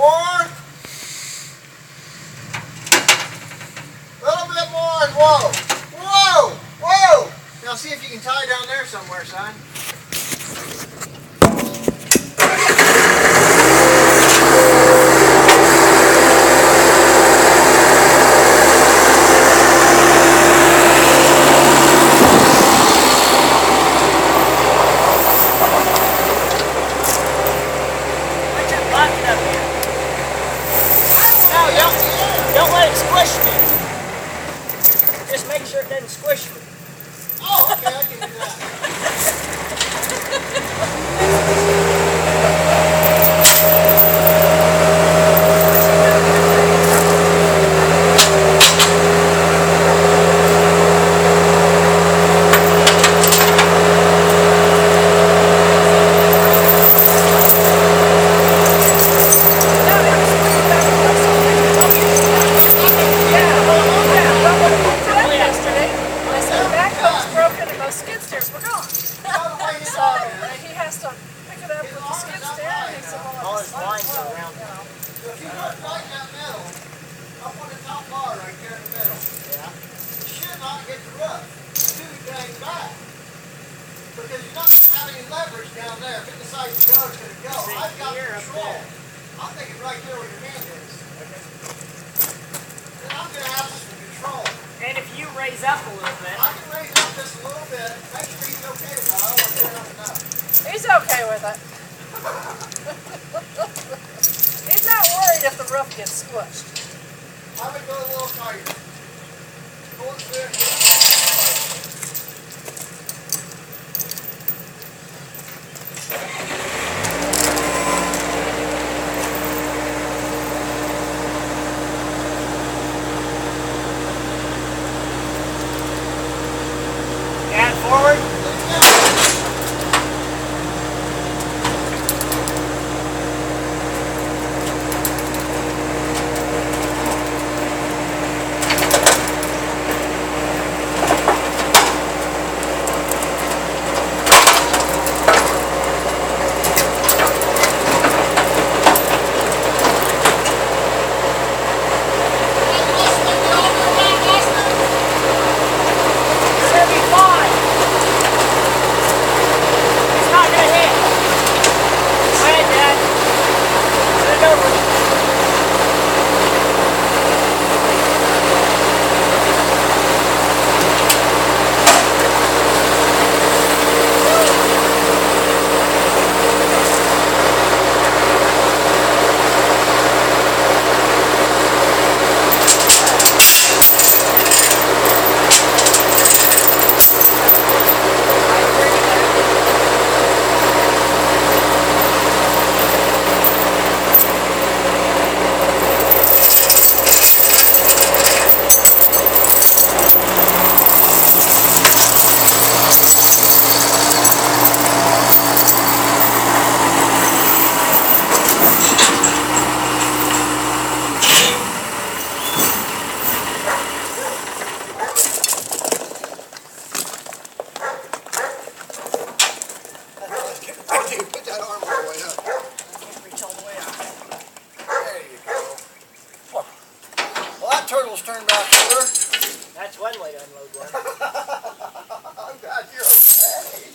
more. A little bit more and whoa. Whoa! Whoa! Now see if you can tie down there somewhere, son. Don't let it squish me. Just make sure it doesn't squish me. Oh, okay, I can do that. Because you're not going to have any leverage down there. If it decides to go, it's going to go. I've got control. I'm thinking right there where your hand is. Okay. Then I'm going to have some control. And if you raise up a little bit. I can raise up just a little bit. Make sure he's okay with that. I don't want to turn up enough. He's okay with it. He's not worried if the roof gets squished. I would go a little tighter. Pull it through. Forward. Turn back over. That's one way to unload one. I'm glad you're okay.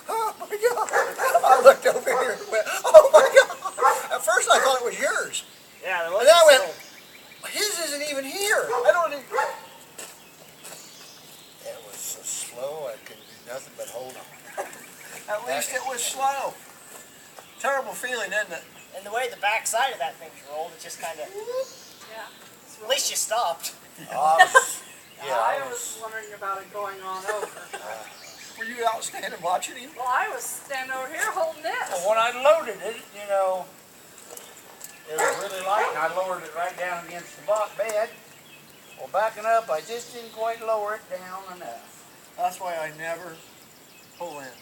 Oh my God. I looked over here and went, oh my God. At first I thought it was yours. Yeah, and then I went, his isn't even here. I don't even. It was so slow I couldn't do nothing but hold on. At least it was slow. Terrible feeling, isn't it? And the way the back side of that thing's rolled, it just kind of. Yeah. At least you stopped. I was wondering about it going on over. Were you out standing watching him? Well, I was standing over here holding this. Well, when I loaded it, you know, it was really light, and I lowered it right down against the bed. Well, backing up, I just didn't quite lower it down enough. That's why I never pull in.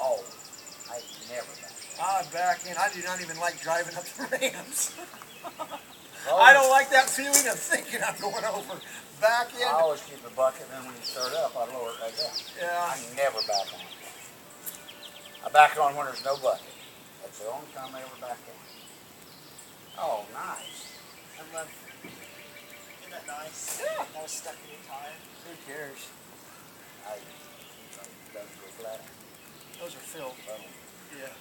I never back. I back in. I do not even like driving up the ramps. I don't like that feeling of thinking I'm going over. Back in. I always keep a bucket, and then when you start up, I lower it right down. Yeah. I never back on. I back on when there's no bucket. That's It's the only time I ever back in. Oh, nice. I love it. Isn't that nice? Yeah. That was stuck in your tire. Who cares? I doesn't go flat. Those are filled. Yeah.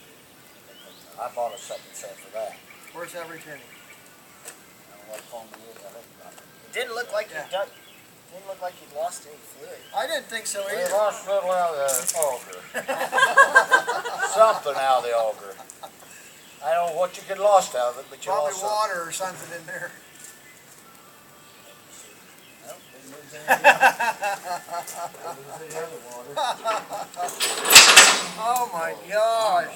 I bought a second set for that. Where's every penny? I don't know what foam it is. I think about it. It didn't look like Yeah. didn't look like you'd lost any fluid. I didn't think so We either. lost a little out of the auger. Something out of the auger. I don't know what you get lost out of it, but you Probably lost something. water or something in there. Nope, didn't lose any. Didn't lose any other water. Oh my gosh.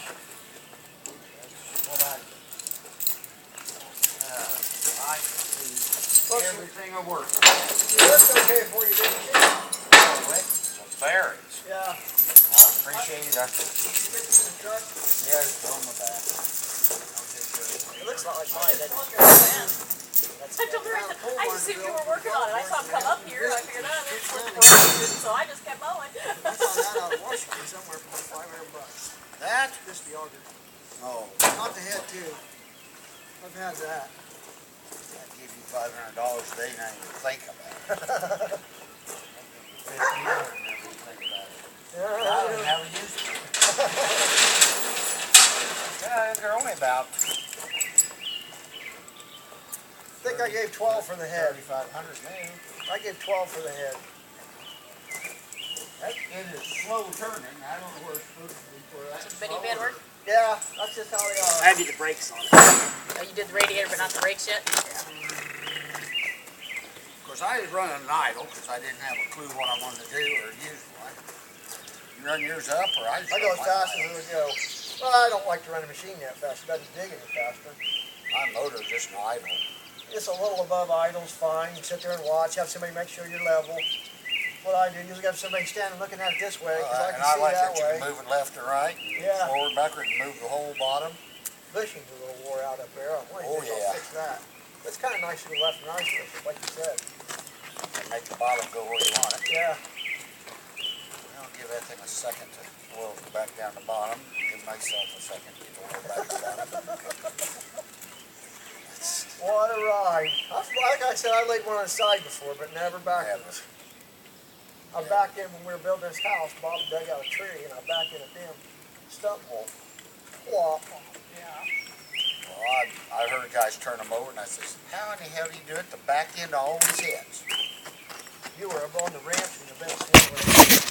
I see everything will work. You looked okay before you did it. The berries. Yeah. Appreciate it. Truck. Yeah, it's on the back. It looks a lot like mine, doesn't it? I told her, I just assumed you were working on it. I saw him come up here, I figured, oh, this was working, so I just kept mowing. I found that out of Washington somewhere for $500. That? Just the auger. Oh, Not the head too. I've had that. that give you $500 a day, now you think about it. I don't have a use for it. Yeah, they're only about I think I gave 12 for the head. 3,500 new. I gave 12 for the head. That it is slow turning. I don't know where it's supposed to be for that. So mini bed work? Yeah, that's just how they are. I did the brakes on it. Oh, you did the radiator, but not the brakes yet? Of course, I was running an idle because I didn't have a clue what I wanted to do or use one. You run yours up, or I just I go as run fast mine as it would go. Well, I don't like to run a machine that fast. It doesn't dig any faster. My motor's just an idle. Just a little above idle's fine. You sit there and watch, have somebody make sure you're level. What I do, usually have somebody standing looking at it this way, because I And can I see like that that you way. can move it left and right, and Yeah. forward, backward, and move the whole bottom. Bushing's a little wore out up there. I'm wondering Oh, if they'll yeah. fix that. It's kind of nice to go left and right, like you said. And make the bottom go where you want it. Yeah. I'll give that thing a second to oil go back down the bottom. Give myself a second to get the oil back to the bottom. What a ride. Like I said, I laid one on the side before, but never backwards. I backed in when we were building this house. Bob dug out a tree, and I backed in a damn stump hole. Whop. Well, I heard guys turn them over, and I says, how in the hell do you do it? The back end always hits. You were up on the ranch and the best thing.